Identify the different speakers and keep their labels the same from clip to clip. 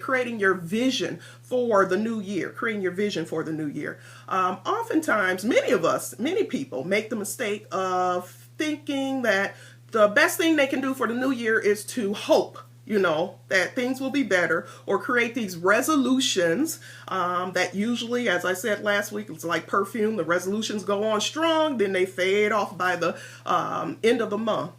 Speaker 1: creating your vision for the new year, creating your vision for the new year. Oftentimes, many people make the mistake of thinking that the best thing they can do for the new year is to hope, that things will be better, or create these resolutions that usually, as I said last week, it's like perfume. The resolutions go on strong, then they fade off by the end of the month.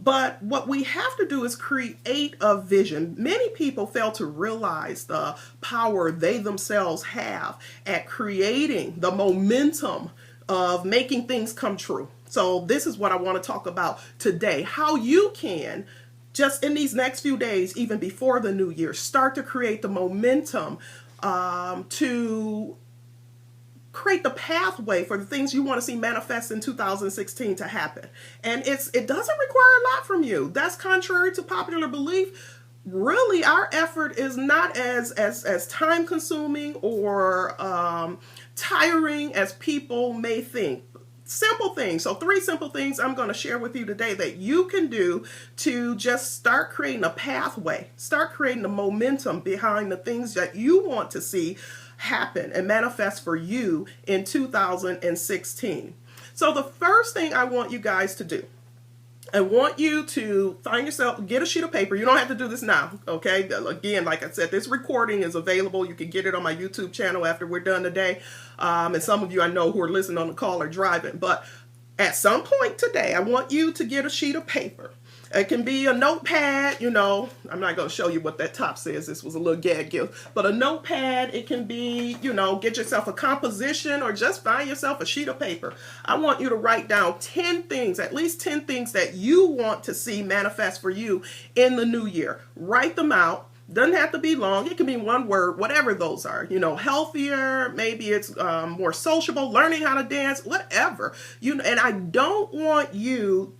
Speaker 1: But what we have to do is create a vision. Many people fail to realize the power they themselves have at creating the momentum of making things come true. So this is what I want to talk about today, how you can just in these next few days, even before the new year, start to create the momentum to create the pathway for the things you want to see manifest in 2016 to happen. And it doesn't require a lot from you. That's contrary to popular belief. Really, our effort is not as time consuming or tiring as people may think. Simple things. So 3 simple things I'm going to share with you today that you can do to just start creating a pathway, start creating the momentum behind the things that you want to see happen and manifest for you in 2016. So the first thing I want you guys to do, I want you to find yourself, get a sheet of paper. You don't have to do this now, okay? Again, like I said, this recording is available. You can get it on my YouTube channel after we're done today. And some of you I know who are listening on the call are driving. But at some point today, I want you to get a sheet of paper. It can be a notepad, I'm not going to show you what that top says. This was a little gag gift. But a notepad, it can be, get yourself a composition or just find yourself a sheet of paper. I want you to write down 10 things, at least 10 things that you want to see manifest for you in the new year. Write them out. Doesn't have to be long. It can be one word, whatever those are. Healthier, maybe it's more sociable, learning how to dance, whatever. And I don't want you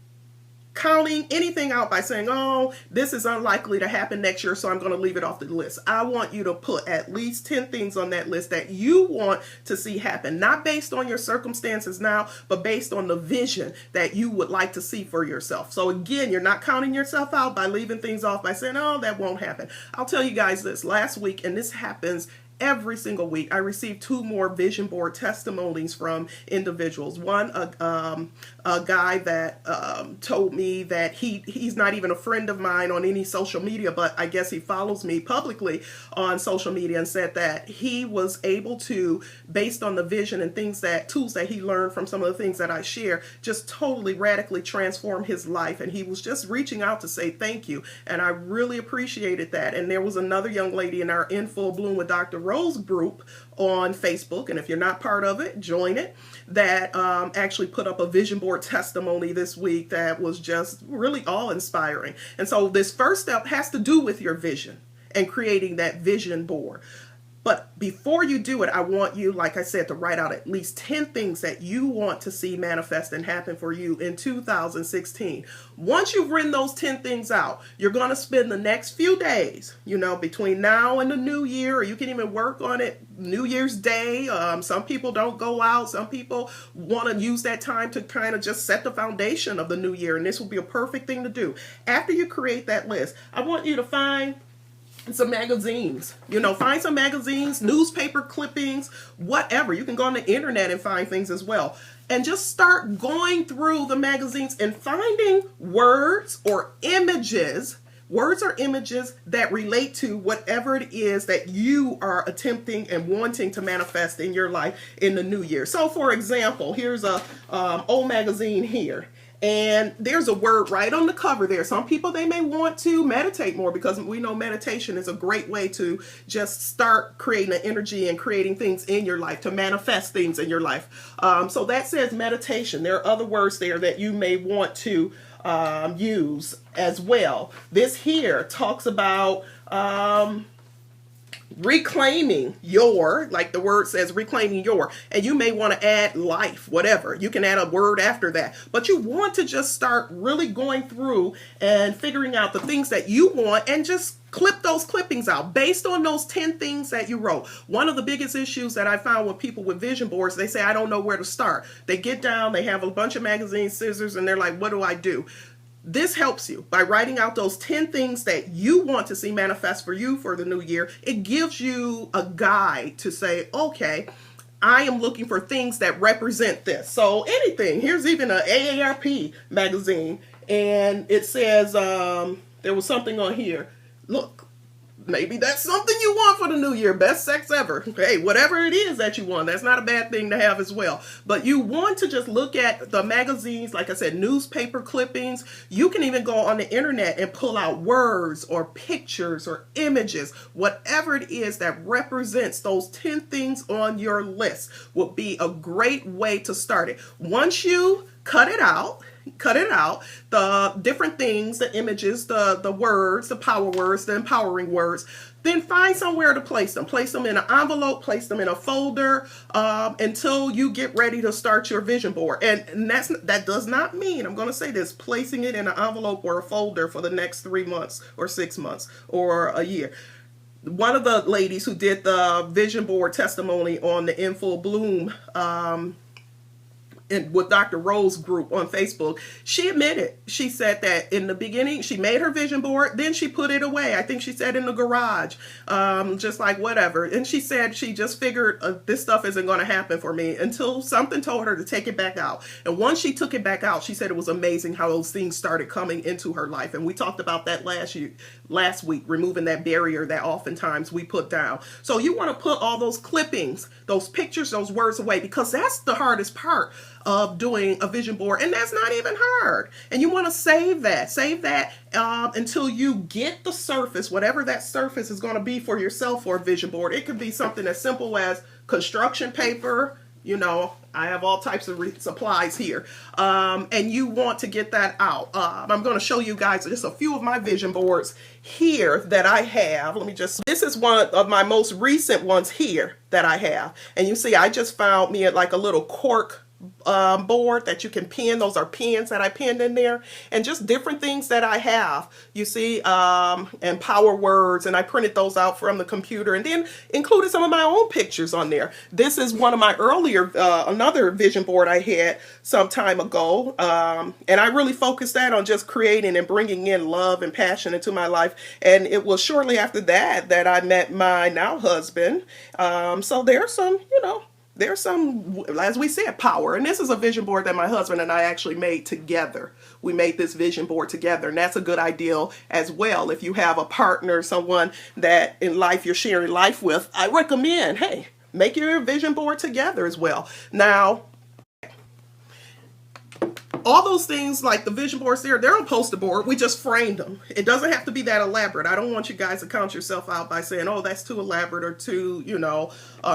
Speaker 1: counting anything out by saying, oh, this is unlikely to happen next year, so I'm going to leave it off the list. I want you to put at least 10 things on that list that you want to see happen, not based on your circumstances now, but based on the vision that you would like to see for yourself. So again, you're not counting yourself out by leaving things off by saying, oh, that won't happen. I'll tell you guys this last week, and this happens every single week, I received 2 more vision board testimonies from individuals. One, a guy that told me that he's not even a friend of mine on any social media, but I guess he follows me publicly on social media, and said that he was able to, based on the vision and tools that he learned from some of the things that I share, just totally radically transform his life. And he was just reaching out to say thank you. And I really appreciated that. And there was another young lady in our In Full Bloom with Dr. Rose group on Facebook, and if you're not part of it, join it, that actually put up a vision board testimony this week that was just really awe-inspiring. And so this first step has to do with your vision and creating that vision board. But before you do it, I want you, like I said, to write out at least 10 things that you want to see manifest and happen for you in 2016. Once you've written those 10 things out, you're going to spend the next few days, between now and the new year, or you can even work on it New Year's Day. Some people don't go out. Some people want to use that time to kind of just set the foundation of the new year. And this will be a perfect thing to do. After you create that list, I want you to find some magazines, find some magazines, newspaper clippings, whatever. You can go on the internet and find things as well. And just start going through the magazines and finding words or images that relate to whatever it is that you are attempting and wanting to manifest in your life in the new year. So for example, here's a old magazine here. And there's a word right on the cover there. Some people, they may want to meditate more, because we know meditation is a great way to just start creating an energy and creating things in your life, to manifest things in your life. So that says meditation. There are other words there that you may want to use as well. This here talks about reclaiming your, like the word says, reclaiming your, and you may want to add life, whatever. You can add a word after that, but you want to just start really going through and figuring out the things that you want and just clip those clippings out based on those 10 things that you wrote. One of the biggest issues that I found with people with vision boards, they say, I don't know where to start. They get down, they have a bunch of magazines, scissors, and they're like, what do I do? This helps you by writing out those 10 things that you want to see manifest for you for the new year. It gives you a guide to say, okay, I am looking for things that represent this. So anything, here's even an AARP magazine, and it says, there was something on here. Look, maybe that's something you want for the new year. Best sex ever. Hey, whatever it is that you want, that's not a bad thing to have as well. But you want to just look at the magazines, like I said, newspaper clippings. You can even go on the internet and pull out words or pictures or images. Whatever it is that represents those 10 things on your list will be a great way to start it. Once you cut it out, the different things, the images, the words, the power words, the empowering words, then find somewhere to place them. Place them in an envelope, place them in a folder, until you get ready to start your vision board. And that does not mean, I'm going to say this, placing it in an envelope or a folder for the next 3 months or 6 months or a year. One of the ladies who did the vision board testimony on the In Full Bloom with Dr. Rose group on Facebook, she admitted, she said that in the beginning, she made her vision board, then she put it away. I think she said in the garage, just like whatever. And she said she just figured this stuff isn't going to happen for me until something told her to take it back out. And once she took it back out, she said it was amazing how those things started coming into her life. And we talked about that last week, removing that barrier that oftentimes we put down. So you want to put all those clippings, those pictures, those words away, because that's the hardest part of doing a vision board, and that's not even hard. And you want to save that until you get the surface, whatever that surface is going to be for yourself for a vision board. It could be something as simple as construction paper. You know, I have all types of supplies here, and you want to get that out. I'm going to show you guys just a few of my vision boards here that I have. This is one of my most recent ones here that I have, and you see I just found me at like a little cork board that you can pin. Those are pins that I pinned in there, and just different things that I have, you see, and power words, and I printed those out from the computer and then included some of my own pictures on there. This is one of my earlier another vision board I had some time ago, and I really focused that on just creating and bringing in love and passion into my life. And it was shortly after that that I met my now husband. So there's some, there's some, as we said, power. And this is a vision board that my husband and I actually made together. We made this vision board together, and that's a good idea as well. If you have a partner, someone that in life you're sharing life with, I recommend, hey, make your vision board together as well. Now, all those things like the vision boards they're on poster board. We just framed them. It doesn't have to be that elaborate. I don't want you guys to count yourself out by saying, oh, that's too elaborate or too,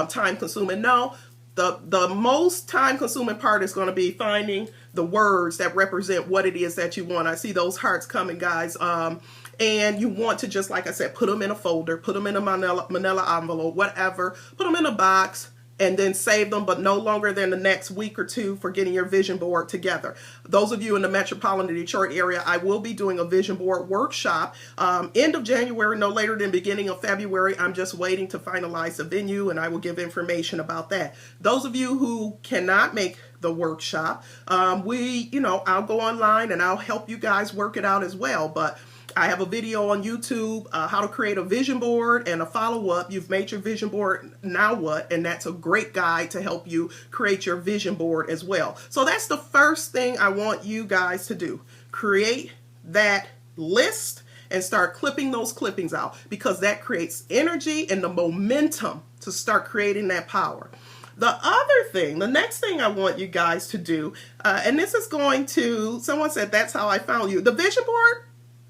Speaker 1: time consuming. No. The most time-consuming part is going to be finding the words that represent what it is that you want. I see those hearts coming, guys. And you want to, just like I said, put them in a folder, put them in a manila envelope, whatever. Put them in a box, and then save them, but no longer than the next week or two for getting your vision board together. Those of you in the metropolitan Detroit area, I will be doing a vision board workshop end of January, no later than beginning of February. I'm just waiting to finalize the venue, and I will give information about that. Those of you who cannot make the workshop, I'll go online and I'll help you guys work it out as well. But I have a video on YouTube, how to create a vision board and a follow-up. You've made your vision board, now what? And that's a great guide to help you create your vision board as well. So that's the first thing I want you guys to do. Create that list and start clipping those clippings out, because that creates energy and the momentum to start creating that power. The other thing, the next thing I want you guys to do, and this is going to, someone said that's how I found you. The vision board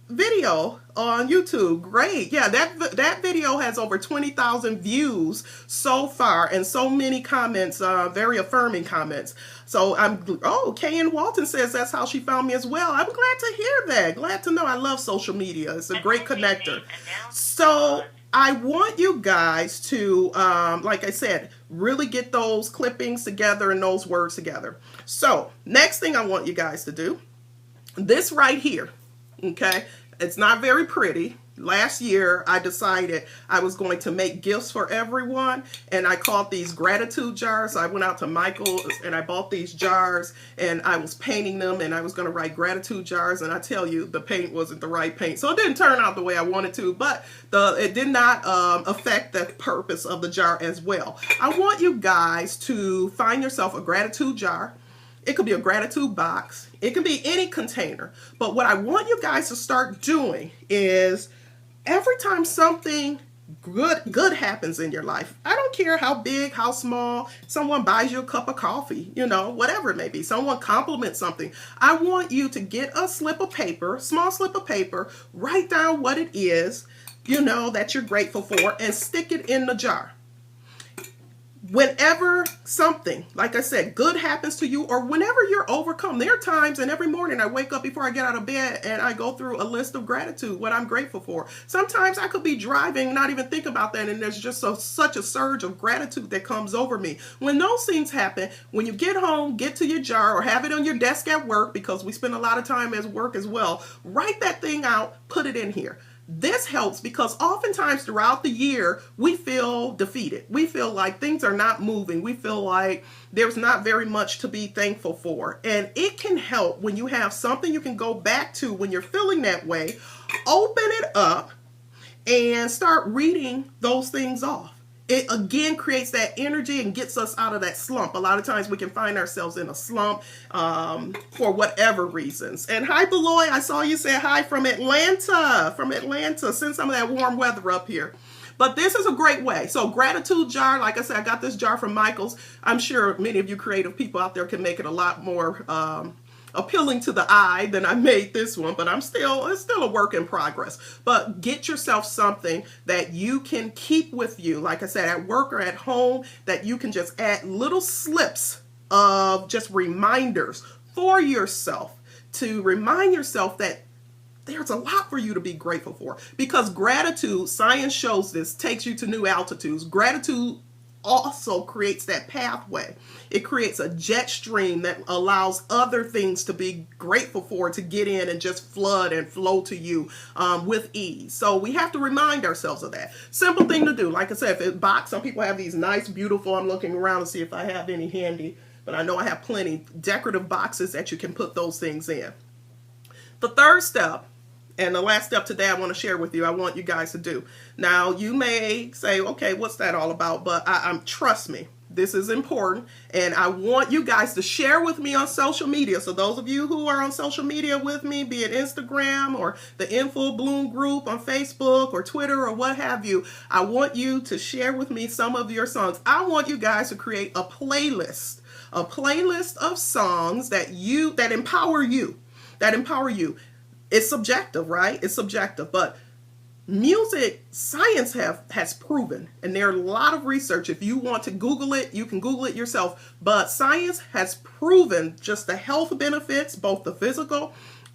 Speaker 1: video on YouTube, great. Yeah, that video has over 20,000 views so far, and so many comments, very affirming comments. So Kayan Walton says that's how she found me as well. I'm glad to hear that. Glad to know. I love social media. It's a great connector. So I want you guys to, like I said, really get those clippings together and those words together. So next thing I want you guys to do, this right here. Okay, it's not very pretty, Last year, I decided I was going to make gifts for everyone, and I called these gratitude jars. I went out to Michael's and I bought these jars, and I was painting them, and I was going to write gratitude jars, and I tell you, the paint wasn't the right paint. So it didn't turn out the way I wanted to, but it did not affect the purpose of the jar as well. I want you guys to find yourself a gratitude jar. It could be a gratitude box. It can be any container. But what I want you guys to start doing is every time something good happens in your life, I don't care how big, how small, someone buys you a cup of coffee, whatever it may be, someone compliments something, I want you to get a slip of paper, small slip of paper, write down what it is, that you're grateful for, and stick it in the jar. Whenever something, like I said, good happens to you, or whenever you're overcome, there are times, and every morning I wake up before I get out of bed and I go through a list of gratitude, what I'm grateful for. Sometimes I could be driving, not even think about that, and there's just such a surge of gratitude that comes over me. When those things happen, when you get home, get to your jar or have it on your desk at work, because we spend a lot of time at work as well, write that thing out, put it in here. This helps because oftentimes throughout the year, we feel defeated. We feel like things are not moving. We feel like there's not very much to be thankful for. And it can help when you have something you can go back to when you're feeling that way. Open it up and start reading those things off. It again creates that energy and gets us out of that slump. A lot of times we can find ourselves in a slump for whatever reasons. And hi, Beloy, I saw you say hi from Atlanta. Send some of that warm weather up here. But this is a great way. So gratitude jar, like I said, I got this jar from Michael's. I'm sure many of you creative people out there can make it a lot more appealing to the eye than I made this one, but it's still a work in progress. But get yourself something that you can keep with you, like I said, at work or at home, that you can just add little slips of just reminders for yourself to remind yourself that there's a lot for you to be grateful for. Because gratitude, science shows this, takes you to new altitudes. Gratitude also creates that pathway. It creates a jet stream that allows other things to be grateful for to get in and just flood and flow to you with ease. So we have to remind ourselves of that. Simple thing to do. Like I said, if it box, some people have these nice, beautiful, I'm looking around to see if I have any handy, but I know I have plenty, decorative boxes that you can put those things in. The third step, and the last step today I want to share with you, I want you guys to do. Now, you may say, okay, what's that all about? But trust me, this is important. And I want you guys to share with me on social media. So those of you who are on social media with me, be it Instagram or the Info Bloom group on Facebook or Twitter or what have you, I want you to share with me some of your songs. I want you guys to create a playlist of songs that empower you, It's subjective, right? It's subjective, but music science has proven, and there are a lot of research. If you want to Google it, you can Google it yourself. But science has proven just the health benefits, both the physical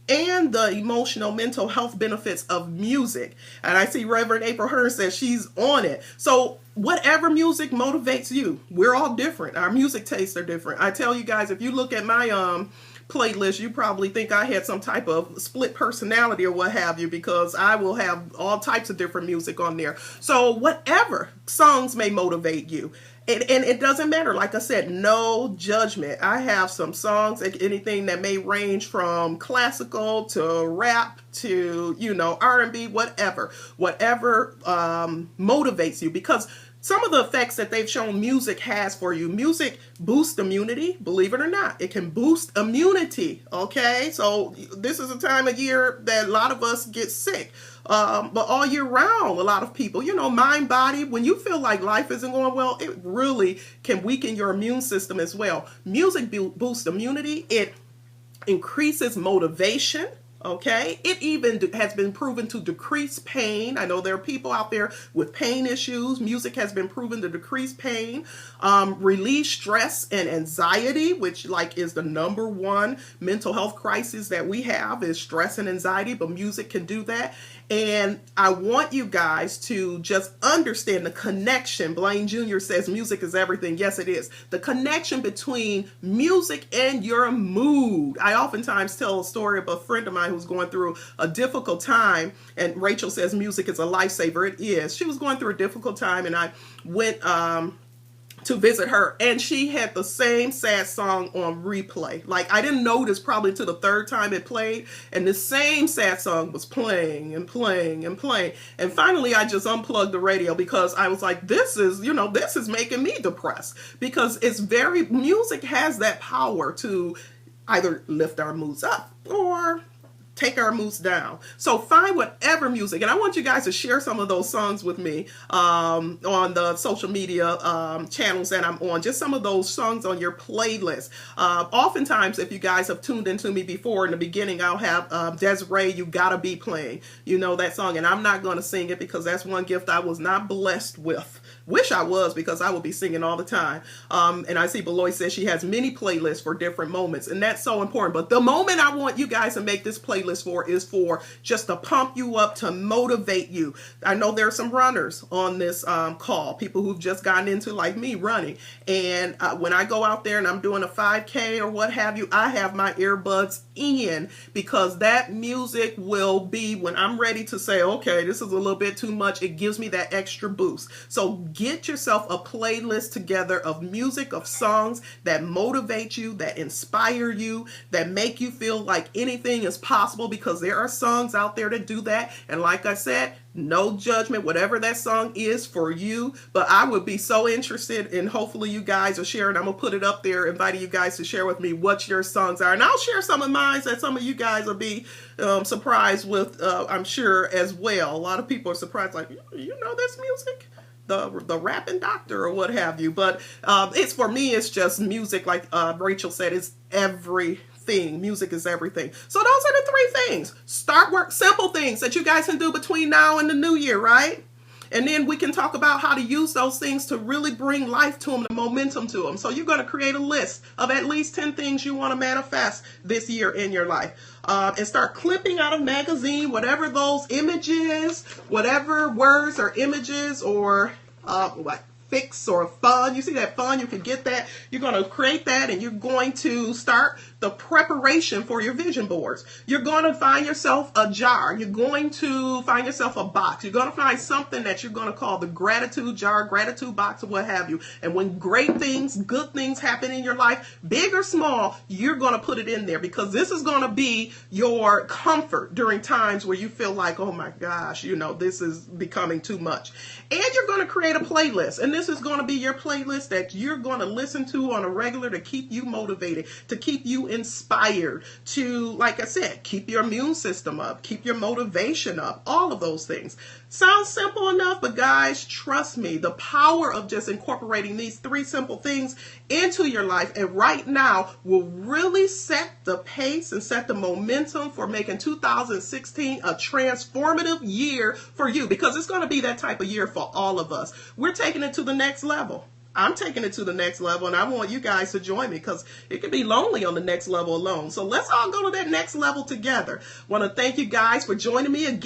Speaker 1: and the emotional, mental health benefits of music. And I see Reverend April Hearn says she's on it. So whatever music motivates you, we're all different. Our music tastes are different. I tell you guys, if you look at my playlist, you probably think I had some type of split personality or what have you, because I will have all types of different music on there. So whatever songs may motivate you, and it doesn't matter. Like I said, no judgment. I have some songs, anything that may range from classical to rap to, R&B, whatever motivates you, because some of the effects that they've shown music has for you. Music boosts immunity, believe it or not. It can boost immunity, okay? So this is a time of year that a lot of us get sick. But all year round, a lot of people, mind, body, when you feel like life isn't going well, it really can weaken your immune system as well. Music boosts immunity. It increases motivation. Okay, it even has been proven to decrease pain. I know there are people out there with pain issues. Music has been proven to decrease pain, relieve stress and anxiety, which is the number one mental health crisis that we have is stress and anxiety, but music can do that. And I want you guys to just understand the connection. Blaine Jr. says music is everything. Yes, it is. The connection between music and your mood. I oftentimes tell a story of a friend of mine who's going through a difficult time, and Rachel says music is a lifesaver. It is. She was going through a difficult time, and I went to visit her, and she had the same sad song on replay. Like, I didn't notice probably to the third time it played, and the same sad song was playing and playing and playing. And finally I just unplugged the radio, because I was like, this is, this is making me depressed, because music has that power to either lift our moods up or take our moods down. So find whatever music, and I want you guys to share some of those songs with me on the social media channels that I'm on. Just some of those songs on your playlist. Oftentimes, if you guys have tuned into me before, in the beginning, I'll have Desiree, You Gotta Be playing. You know that song, and I'm not going to sing it because that's one gift I was not blessed with. Wish I was, because I would be singing all the time. And I see Beloy says she has many playlists for different moments, and that's so important. But the moment I want you guys to make this playlist for is for just to pump you up, to motivate you. I know there are some runners on this call, people who've just gotten into, like me, running. And when I go out there and I'm doing a 5K or what have you, I have my earbuds in, because that music will be, when I'm ready to say, okay, this is a little bit too much, it gives me that extra boost. So get yourself a playlist together of music, of songs that motivate you, that inspire you, that make you feel like anything is possible, because there are songs out there that do that. And like I said, no judgment, whatever that song is for you. But I would be so interested in, hopefully you guys are sharing. I'm going to put it up there, inviting you guys to share with me what your songs are. And I'll share some of mine that some of you guys will be surprised with, I'm sure, as well. A lot of people are surprised, like, you know this music? The rapping doctor or what have you. But it's, for me, it's just music. Like Rachel said, it's everything. Music is everything. So those are the three things. Start work, simple things that you guys can do between now and the new year, right? And then we can talk about how to use those things to really bring life to them, the momentum to them. So you're going to create a list of at least 10 things you want to manifest this year in your life. And start clipping out of magazine, whatever those images, whatever words or images or like fix or fun. You see that fun? You can get that. You're going to create that, and you're going to start the preparation for your vision boards. You're going to find yourself a jar. You're going to find yourself a box. You're going to find something that you're going to call the gratitude jar, gratitude box, or what have you. And when great things, good things happen in your life, big or small, you're going to put it in there, because this is going to be your comfort during times where you feel like, oh my gosh, this is becoming too much. And you're going to create a playlist. And this is going to be your playlist that you're going to listen to on a regular, to keep you motivated, to keep you inspired, to, like I said, keep your immune system up, keep your motivation up, all of those things. Sounds simple enough, but guys, trust me, the power of just incorporating these three simple things into your life and right now will really set the pace and set the momentum for making 2016 a transformative year for you, because it's going to be that type of year for all of us. We're taking it to the next level. I'm taking it to the next level, and I want you guys to join me, because it can be lonely on the next level alone. So let's all go to that next level together. Want to thank you guys for joining me again.